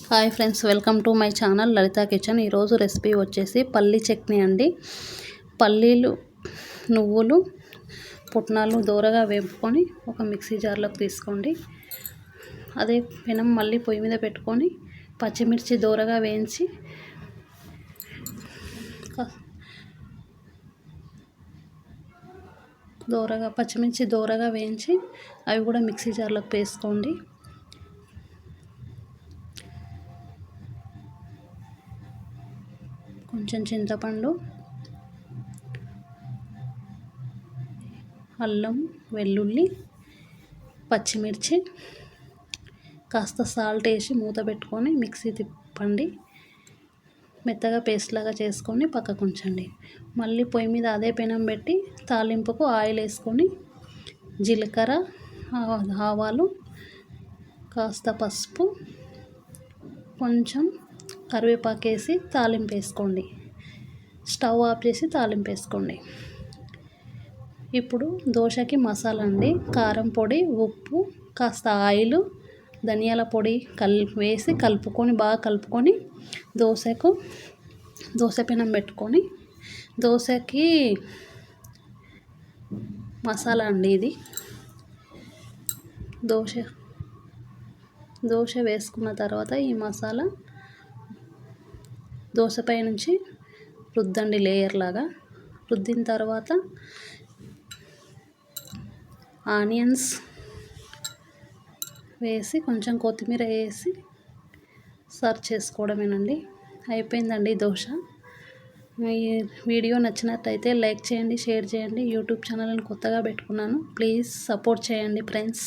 Hi friends, welcome to my channel Lalitha kitchen. ఈరోజు recipe వచ్చేసి పల్లీ చట్నీ అండి. పల్లీలు, నువ్వులు, పుట్నాలు దోరగా వేపుకొని ఒక మిక్సీ జార్లోకి తీసుకోండి. అదే పెనం మళ్ళీ పొయ్యి మీద పెట్టుకొని పచ్చిమిర్చి దోరగా వేయించి పచ్చిమిర్చి దోరగా వేయించి అవి కూడా మిక్సీ జార్లోకి వేసుకోండి. కొంచెం చింతపండు, అల్లం, వెల్లుల్లి, పచ్చిమిర్చి, కాస్త సాల్ట్ వేసి మూత పెట్టుకొని మిక్సీ తిప్పండి. మెత్తగా పేస్ట్ లాగా చేసుకొని పక్కకు ఉంచండి. మళ్ళీ పొయ్యి మీద అదే పెనం పెట్టి తాలింపుకు ఆయిల్ వేసుకొని జీలకర్ర, ఆవాలు, కాస్త పసుపు, కొంచెం కరివేపాకు వేసి తాలింపు వేసుకోండి. స్టవ్ ఆఫ్ చేసి తాలింపు వేసుకోండి. ఇప్పుడు దోశకి మసాలా అండి. కారం పొడి, ఉప్పు, కాస్త ఆయిల్, ధనియాల పొడి వేసి బాగా కలుపుకొని దోశ పెనం పెట్టుకొని దోశకి మసాలా అండి ఇది. దోశ వేసుకున్న తర్వాత ఈ మసాలా దోశపై నుంచి రుద్దండి, లేయర్ లాగా. రుద్దిన తర్వాత ఆనియన్స్ వేసి కొంచెం కొత్తిమీర వేసి సర్వ్ చేసుకోవడమేనండి. అయిపోయిందండి దోశ. ఈ వీడియో నచ్చినట్టయితే లైక్ చేయండి, షేర్ చేయండి. యూట్యూబ్ ఛానల్ని కొత్తగా పెట్టుకున్నాను, ప్లీజ్ సపోర్ట్ చేయండి ఫ్రెండ్స్.